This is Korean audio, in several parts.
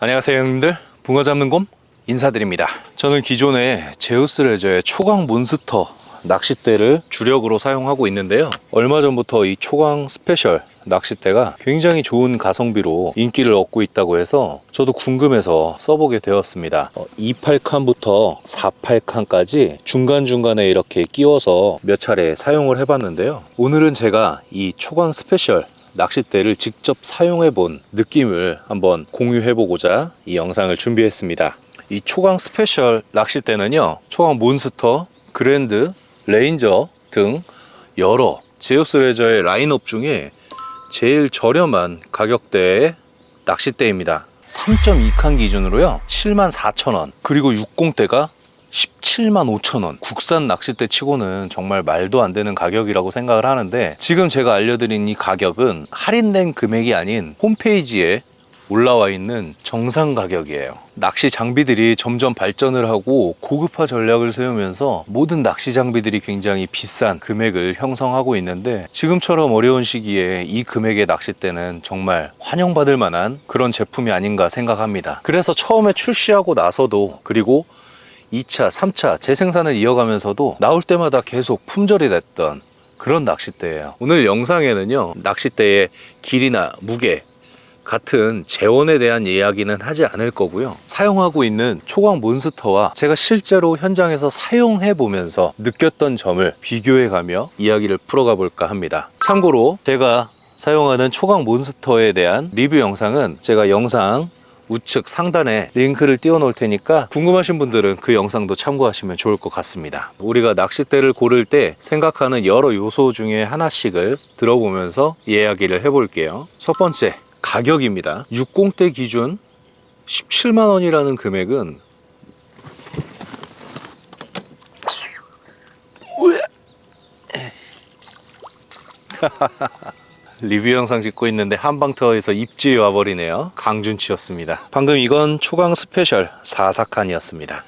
안녕하세요 형님들, 붕어 잡는 곰 인사드립니다. 저는 기존에 제우스 레저의 초강 몬스터 낚싯대를 주력으로 사용하고 있는데요, 얼마 전부터 이 초강 스페셜 낚싯대가 굉장히 좋은 가성비로 인기를 얻고 있다고 해서 저도 궁금해서 써보게 되었습니다. 28칸부터 48칸까지 중간중간에 이렇게 끼워서 몇 차례 사용을 해봤는데요, 오늘은 제가 이 초강 스페셜 낚싯대를 직접 사용해 본 느낌을 한번 공유해 보고자 이 영상을 준비했습니다. 이 초강 스페셜 낚싯대는요, 초강 몬스터, 그랜드, 레인저 등 여러 제우스 레저의 라인업 중에 제일 저렴한 가격대의 낚싯대입니다. 3.2칸 기준으로요 74,000원, 그리고 60대가 175,000원. 국산 낚싯대 치고는 정말 말도 안 되는 가격이라고 생각을 하는데, 지금 제가 알려드린 이 가격은 할인된 금액이 아닌 홈페이지에 올라와 있는 정상 가격이에요. 낚시 장비들이 점점 발전을 하고 고급화 전략을 세우면서 모든 낚시 장비들이 굉장히 비싼 금액을 형성하고 있는데, 지금처럼 어려운 시기에 이 금액의 낚싯대는 정말 환영받을 만한 그런 제품이 아닌가 생각합니다. 그래서 처음에 출시하고 나서도, 그리고 2차, 3차 재생산을 이어가면서도 나올 때마다 계속 품절이 됐던 그런 낚싯대예요. 오늘 영상에는요, 낚싯대의 길이나 무게 같은 재원에 대한 이야기는 하지 않을 거고요, 사용하고 있는 초강 몬스터와 제가 실제로 현장에서 사용해 보면서 느꼈던 점을 비교해 가며 이야기를 풀어가 볼까 합니다. 참고로 제가 사용하는 초강 몬스터에 대한 리뷰 영상은 제가 영상 우측 상단에 링크를 띄워 놓을 테니까 궁금하신 분들은 그 영상도 참고하시면 좋을 것 같습니다. 우리가 낚싯대를 고를 때 생각하는 여러 요소 중에 하나씩을 들어보면서 이야기를 해볼게요. 첫 번째, 가격입니다. 60대 기준 17만원이라는 금액은 리뷰 영상 찍고 있는데 한방터에서 입질이 와버리네요. 강준치였습니다. 방금 이건 초강 스페셜 44칸이었습니다.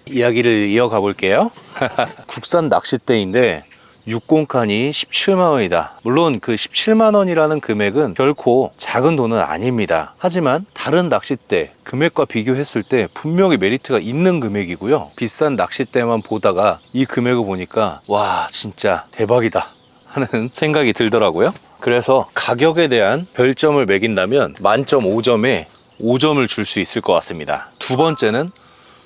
이야기를 이어가 볼게요. 국산 낚싯대인데 60칸이 17만원이다. 물론 그 17만원이라는 금액은 결코 작은 돈은 아닙니다. 하지만 다른 낚싯대 금액과 비교했을 때 분명히 메리트가 있는 금액이고요, 비싼 낚싯대만 보다가 이 금액을 보니까 와 진짜 대박이다 하는 생각이 들더라고요. 그래서 가격에 대한 별점을 매긴다면 만점 5점에 5점을 줄 수 있을 것 같습니다. 두 번째는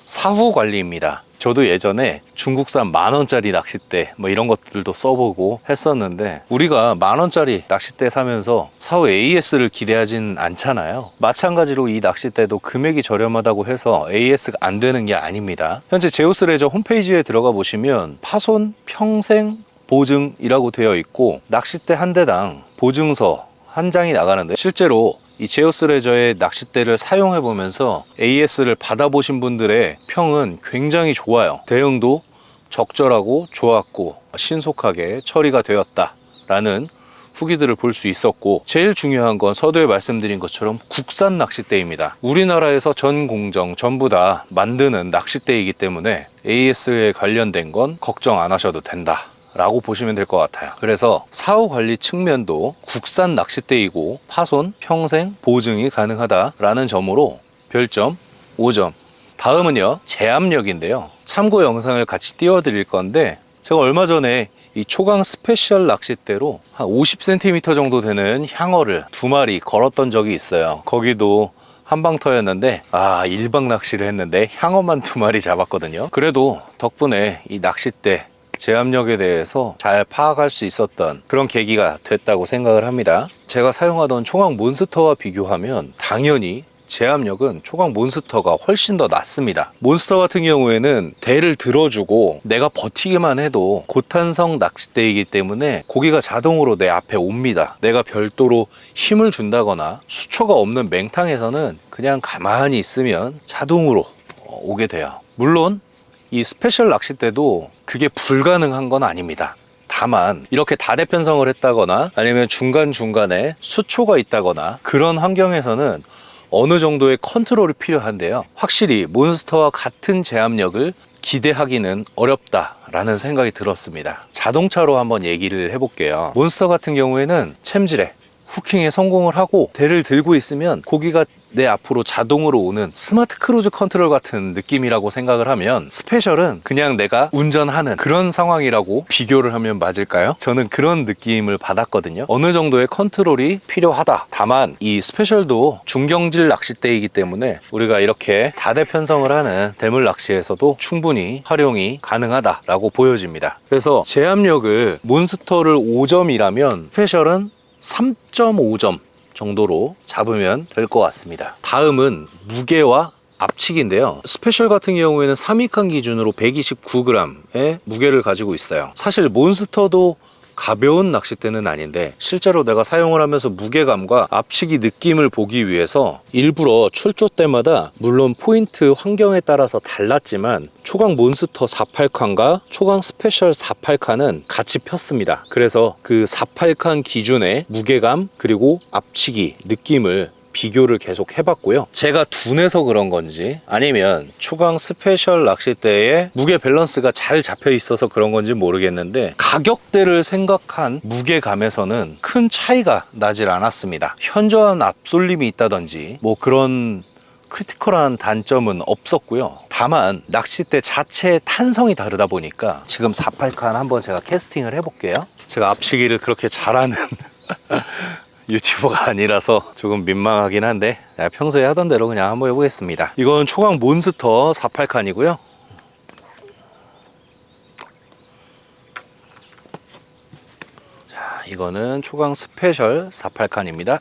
사후 관리입니다. 저도 예전에 중국산 만원짜리 낚싯대 이런 것들도 써보고 했었는데, 우리가 만원짜리 낚싯대 사면서 사후 AS를 기대하진 않잖아요. 마찬가지로 이 낚싯대도 금액이 저렴하다고 해서 AS가 안 되는 게 아닙니다. 현재 제우스 레저 홈페이지에 들어가 보시면 파손 평생 보증이라고 되어 있고, 낚싯대 한 대당 보증서 한 장이 나가는데, 실제로 이 제우스 레저의 낚싯대를 사용해 보면서 AS를 받아보신 분들의 평은 굉장히 좋아요. 대응도 적절하고 좋았고 신속하게 처리가 되었다 라는 후기들을 볼 수 있었고, 제일 중요한 건 서두에 말씀드린 것처럼 국산 낚싯대입니다. 우리나라에서 전 공정 전부 다 만드는 낚싯대이기 때문에 AS에 관련된 건 걱정 안 하셔도 된다 라고 보시면 될 것 같아요. 그래서 사후 관리 측면도 국산 낚싯대이고 파손 평생 보증이 가능하다라는 점으로 별점 5점. 다음은요, 제압력인데요, 참고 영상을 같이 띄워 드릴 건데, 제가 얼마 전에 이 초강 스페셜 낚싯대로 한 50cm 정도 되는 향어를 2마리 걸었던 적이 있어요. 거기도 한방터였는데 일박 낚시를 했는데 향어만 2마리 잡았거든요. 그래도 덕분에 이 낚싯대 제압력에 대해서 잘 파악할 수 있었던 그런 계기가 됐다고 생각을 합니다. 제가 사용하던 초강 몬스터와 비교하면 당연히 제압력은 초강 몬스터가 훨씬 더 낫습니다. 몬스터 같은 경우에는 대를 들어주고 내가 버티기만 해도 고탄성 낚싯대이기 때문에 고기가 자동으로 내 앞에 옵니다. 내가 별도로 힘을 준다거나 수초가 없는 맹탕에서는 그냥 가만히 있으면 자동으로 오게 돼요. 물론 이 스페셜 낚싯대도 그게 불가능한 건 아닙니다. 다만 이렇게 다대 편성을 했다거나 아니면 중간중간에 수초가 있다거나 그런 환경에서는 어느 정도의 컨트롤이 필요한데요, 확실히 몬스터와 같은 제압력을 기대하기는 어렵다라는 생각이 들었습니다. 자동차로 한번 얘기를 해볼게요. 몬스터 같은 경우에는 챔질에 후킹에 성공을 하고 대를 들고 있으면 고기가 내 앞으로 자동으로 오는 스마트 크루즈 컨트롤 같은 느낌이라고 생각을 하면, 스페셜은 그냥 내가 운전하는 그런 상황이라고 비교를 하면 맞을까요? 저는 그런 느낌을 받았거든요. 어느 정도의 컨트롤이 필요하다. 다만 이 스페셜도 중경질 낚싯대이기 때문에 우리가 이렇게 다대 편성을 하는 대물 낚시에서도 충분히 활용이 가능하다라고 보여집니다. 그래서 제압력을 몬스터를 5점이라면 스페셜은 3.5점 정도로 잡으면 될 것 같습니다. 다음은 무게와 압축인데요. 스페셜 같은 경우에는 3위칸 기준으로 129g의 무게를 가지고 있어요. 사실 몬스터도 가벼운 낚싯대는 아닌데, 실제로 내가 사용을 하면서 무게감과 압축이 느낌을 보기 위해서 일부러 출조 때마다, 물론 포인트 환경에 따라서 달랐지만 초강 몬스터 48칸과 초강 스페셜 48칸은 같이 폈습니다. 그래서 그 48칸 기준의 무게감 그리고 압축이 느낌을 비교를 계속 해봤고요. 제가 둔해서 그런 건지 아니면 초강 스페셜 낚싯대의 무게 밸런스가 잘 잡혀 있어서 그런 건지 모르겠는데, 가격대를 생각한 무게감에서는 큰 차이가 나질 않았습니다. 현저한 압쏠림이 있다든지 뭐 그런 크리티컬한 단점은 없었고요. 다만 낚싯대 자체의 탄성이 다르다 보니까, 지금 48칸 한번 제가 캐스팅을 해볼게요. 제가 앞치기를 그렇게 잘하는 유튜버가 아니라서 조금 민망하긴 한데, 평소에 하던 대로 그냥 한번 해보겠습니다. 이건 초강 몬스터 48칸이고요. 자, 이거는 초강 스페셜 48칸입니다.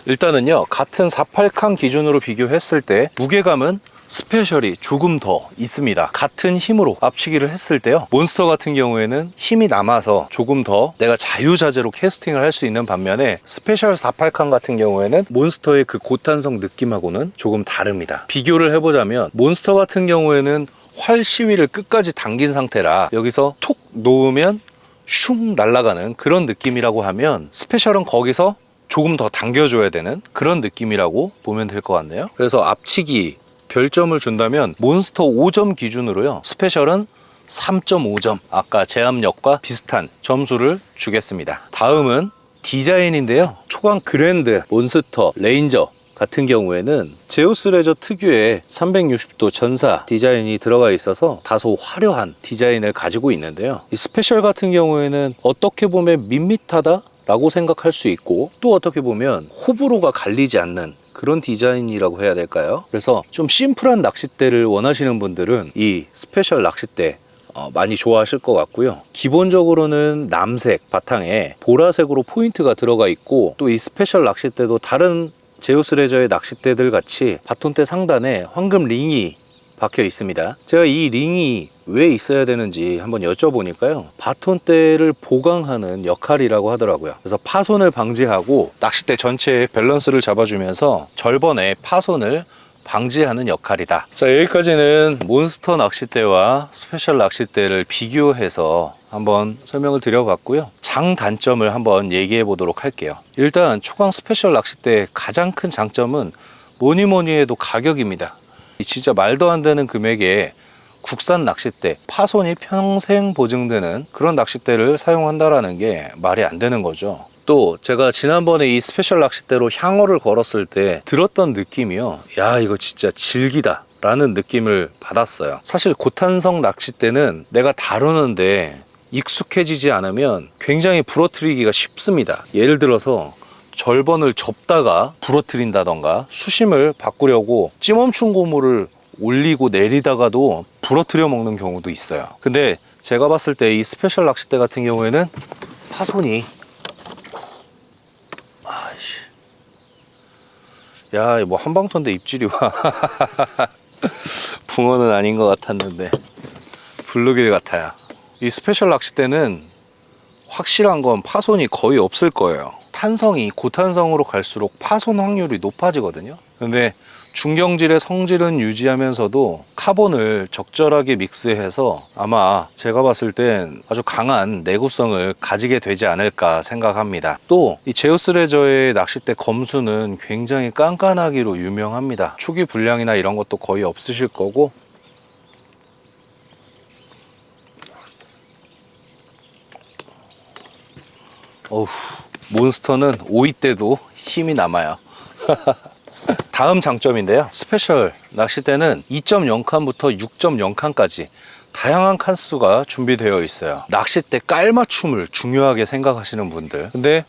일단은요, 같은 48칸 기준으로 비교했을 때 무게감은 스페셜이 조금 더 있습니다. 같은 힘으로 앞치기를 했을 때요, 몬스터 같은 경우에는 힘이 남아서 조금 더 내가 자유자재로 캐스팅을 할 수 있는 반면에, 스페셜 48칸 같은 경우에는 몬스터의 그 고탄성 느낌하고는 조금 다릅니다. 비교를 해보자면, 몬스터 같은 경우에는 활 시위를 끝까지 당긴 상태라 여기서 톡 놓으면 슝 날아가는 그런 느낌이라고 하면, 스페셜은 거기서 조금 더 당겨줘야 되는 그런 느낌이라고 보면 될 것 같네요. 그래서 앞치기 별점을 준다면 몬스터 5점 기준으로요, 스페셜은 3.5점, 아까 제압력과 비슷한 점수를 주겠습니다. 다음은 디자인인데요. 초강 그랜드, 몬스터, 레인저 같은 경우에는 제우스 레저 특유의 360도 전사 디자인이 들어가 있어서 다소 화려한 디자인을 가지고 있는데요. 이 스페셜 같은 경우에는 어떻게 보면 밋밋하다 라고 생각할 수 있고, 또 어떻게 보면 호불호가 갈리지 않는 그런 디자인이라고 해야 될까요? 그래서 좀 심플한 낚싯대를 원하시는 분들은 이 스페셜 낚싯대 많이 좋아하실 것 같고요. 기본적으로는 남색 바탕에 보라색으로 포인트가 들어가 있고, 또 이 스페셜 낚싯대도 다른 제우스 레저의 낚싯대들 같이 바톤대 상단에 황금 링이 박혀 있습니다. 제가 이 링이 왜 있어야 되는지 한번 여쭤보니까요, 바톤대를 보강하는 역할이라고 하더라고요. 그래서 파손을 방지하고 낚싯대 전체의 밸런스를 잡아주면서 절번의 파손을 방지하는 역할이다. 자, 여기까지는 몬스터 낚싯대와 스페셜 낚싯대를 비교해서 한번 설명을 드려봤고요. 장단점을 한번 얘기해 보도록 할게요. 일단 초강 스페셜 낚싯대의 가장 큰 장점은 뭐니 해도 가격입니다. 진짜 말도 안 되는 금액에 국산 낚싯대, 파손이 평생 보증되는 그런 낚싯대를 사용한다라는 게 말이 안 되는 거죠. 또 제가 지난번에 이 스페셜 낚싯대로 향어를 걸었을 때 들었던 느낌이요, 야, 이거 진짜 질기다 라는 느낌을 받았어요. 사실 고탄성 낚싯대는 내가 다루는데 익숙해지지 않으면 굉장히 부러뜨리기가 쉽습니다. 예를 들어서 절번을 접다가 부러뜨린다던가, 수심을 바꾸려고 찌멈춘 고무를 올리고 내리다가도 부러뜨려 먹는 경우도 있어요. 근데 제가 봤을 때 이 스페셜 낚싯대 같은 경우에는 파손이, 야, 뭐 한방터인데 입질이 와. 붕어는 아닌 것 같았는데 블루길 같아요. 이 스페셜 낚싯대는 확실한 건 파손이 거의 없을 거예요. 탄성이 고탄성으로 갈수록 파손 확률이 높아지거든요. 근데 중경질의 성질은 유지하면서도 카본을 적절하게 믹스해서 아마 제가 봤을 땐 아주 강한 내구성을 가지게 되지 않을까 생각합니다. 또 이 제우스 레저의 낚싯대 검수는 굉장히 깐깐하기로 유명합니다. 초기 불량이나 이런 것도 거의 없으실 거고, 어후, 몬스터는 오이 때도 힘이 남아요. 다음 장점인데요, 스페셜 낚싯대는 2.0칸부터 6.0칸까지 다양한 칸수가 준비되어 있어요. 낚싯대 깔맞춤을 중요하게 생각하시는 분들, 근데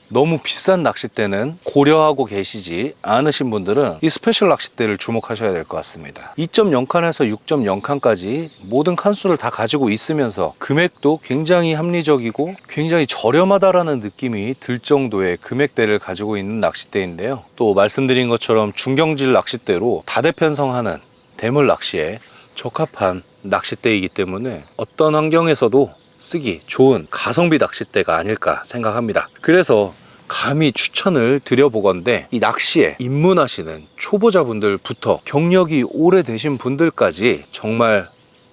너무 비싼 낚싯대는 고려하고 계시지 않으신 분들은 이 스페셜 낚싯대를 주목하셔야 될 것 같습니다. 2.0칸에서 6.0칸까지 모든 칸수를 다 가지고 있으면서 금액도 굉장히 합리적이고 굉장히 저렴하다라는 느낌이 들 정도의 금액대를 가지고 있는 낚싯대인데요, 또 말씀드린 것처럼 중경질 낚싯대로 다대편성하는 대물 낚시에 적합한 낚싯대이기 때문에 어떤 환경에서도 쓰기 좋은 가성비 낚싯대가 아닐까 생각합니다. 그래서 감히 추천을 드려보건대 이 낚시에 입문하시는 초보자분들부터 경력이 오래되신 분들까지 정말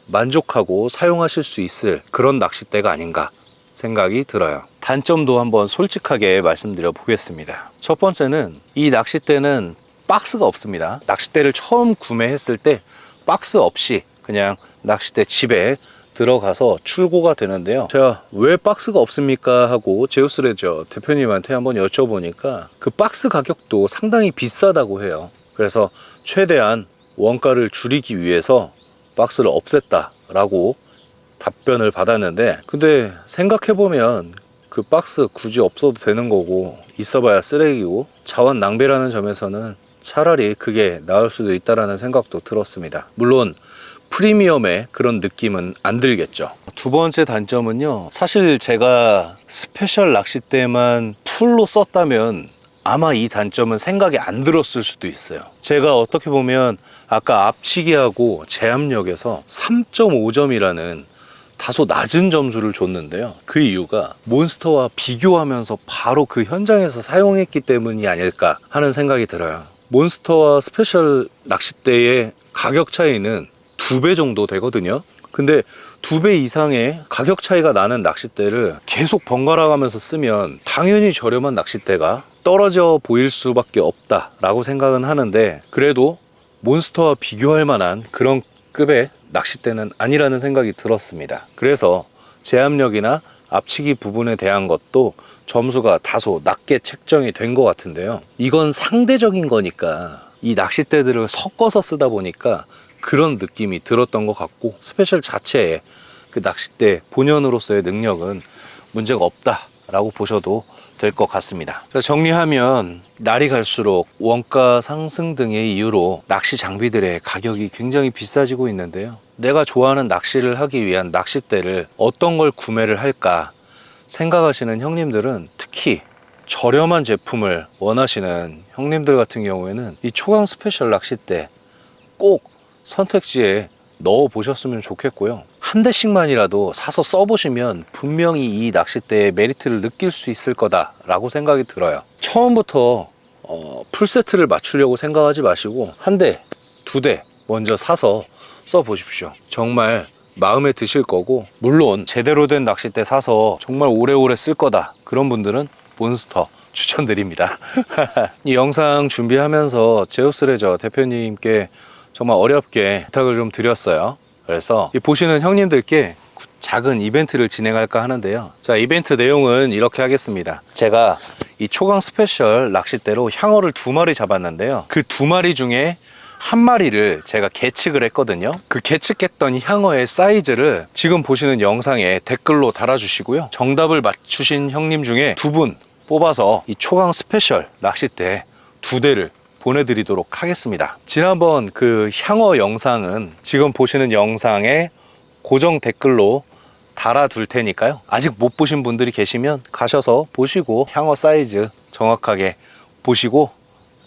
만족하고 사용하실 수 있을 그런 낚싯대가 아닌가 생각이 들어요. 단점도 한번 솔직하게 말씀드려 보겠습니다. 첫 번째는 이 낚싯대는 박스가 없습니다. 낚싯대를 처음 구매했을 때 박스 없이 그냥 낚싯대 집에 들어가서 출고가 되는데요, 제가 왜 박스가 없습니까 하고 제우스레저 대표님한테 한번 여쭤보니까 그 박스 가격도 상당히 비싸다고 해요. 그래서 최대한 원가를 줄이기 위해서 박스를 없앴다 라고 답변을 받았는데, 근데 생각해보면 그 박스 굳이 없어도 되는 거고 있어봐야 쓰레기고 자원 낭비라는 점에서는 차라리 그게 나을 수도 있다라는 생각도 들었습니다. 물론 프리미엄의 그런 느낌은 안 들겠죠. 두 번째 단점은요, 사실 제가 스페셜 낚싯대만 풀로 썼다면 아마 이 단점은 생각이 안 들었을 수도 있어요. 제가 어떻게 보면 아까 앞치기하고 제압력에서 3.5점이라는 다소 낮은 점수를 줬는데요, 그 이유가 몬스터와 비교하면서 바로 그 현장에서 사용했기 때문이 아닐까 하는 생각이 들어요. 몬스터와 스페셜 낚싯대의 가격 차이는 2배 정도 되거든요. 근데 2배 이상의 가격 차이가 나는 낚싯대를 계속 번갈아 가면서 쓰면 당연히 저렴한 낚싯대가 떨어져 보일 수밖에 없다 라고 생각은 하는데, 그래도 몬스터와 비교할 만한 그런 급의 낚싯대는 아니라는 생각이 들었습니다. 그래서 제압력이나 앞치기 부분에 대한 것도 점수가 다소 낮게 책정이 된 것 같은데요, 이건 상대적인 거니까 이 낚싯대들을 섞어서 쓰다 보니까 그런 느낌이 들었던 것 같고, 스페셜 자체의 그 낚싯대 본연으로서의 능력은 문제가 없다라고 보셔도 될 것 같습니다. 그래서 정리하면 날이 갈수록 원가 상승 등의 이유로 낚시 장비들의 가격이 굉장히 비싸지고 있는데요, 내가 좋아하는 낚시를 하기 위한 낚싯대를 어떤 걸 구매를 할까 생각하시는 형님들은, 특히 저렴한 제품을 원하시는 형님들 같은 경우에는 이 초강 스페셜 낚싯대 꼭 선택지에 넣어 보셨으면 좋겠고요, 한 대씩만이라도 사서 써보시면 분명히 이 낚싯대의 메리트를 느낄 수 있을 거다 라고 생각이 들어요. 처음부터 풀세트를 맞추려고 생각하지 마시고 한 대, 두 대 먼저 사서 써보십시오. 정말 마음에 드실 거고, 물론 제대로 된 낚싯대 사서 정말 오래오래 쓸 거다 그런 분들은 몬스터 추천드립니다. 이 영상 준비하면서 제우스레저 대표님께 정말 어렵게 부탁을 좀 드렸어요. 그래서 보시는 형님들께 작은 이벤트를 진행할까 하는데요, 자, 이벤트 내용은 이렇게 하겠습니다. 제가 이 초강 스페셜 낚싯대로 향어를 2마리 잡았는데요, 그 2마리 중에 한 마리를 제가 계측을 했거든요. 그 계측했던 향어의 사이즈를 지금 보시는 영상에 댓글로 달아주시고요, 정답을 맞추신 형님 중에 2분 뽑아서 이 초강 스페셜 낚싯대 2대를 보내드리도록 하겠습니다. 지난번 그 향어 영상은 지금 보시는 영상에 고정 댓글로 달아둘 테니까요, 아직 못 보신 분들이 계시면 가셔서 보시고 향어 사이즈 정확하게 보시고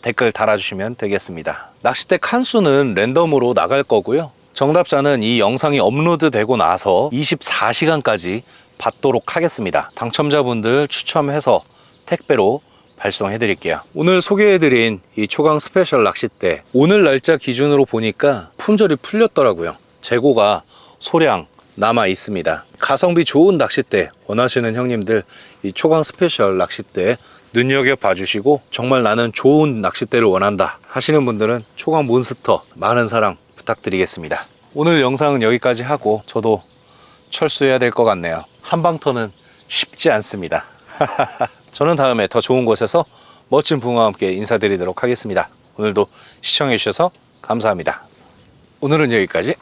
댓글 달아주시면 되겠습니다. 낚싯대 칸수는 랜덤으로 나갈 거고요, 정답자는 이 영상이 업로드 되고 나서 24시간까지 받도록 하겠습니다. 당첨자분들 추첨해서 택배로 발송해 드릴게요. 오늘 소개해드린 이 초강 스페셜 낚싯대, 오늘 날짜 기준으로 보니까 품절이 풀렸더라고요. 재고가 소량 남아 있습니다. 가성비 좋은 낚싯대 원하시는 형님들, 이 초강 스페셜 낚싯대 눈여겨봐 주시고, 정말 나는 좋은 낚싯대를 원한다 하시는 분들은 초강 몬스터 많은 사랑 부탁드리겠습니다. 오늘 영상은 여기까지 하고 저도 철수해야 될 것 같네요. 한방터는 쉽지 않습니다. 저는 다음에 더 좋은 곳에서 멋진 붕어와 함께 인사드리도록 하겠습니다. 오늘도 시청해 주셔서 감사합니다. 오늘은 여기까지.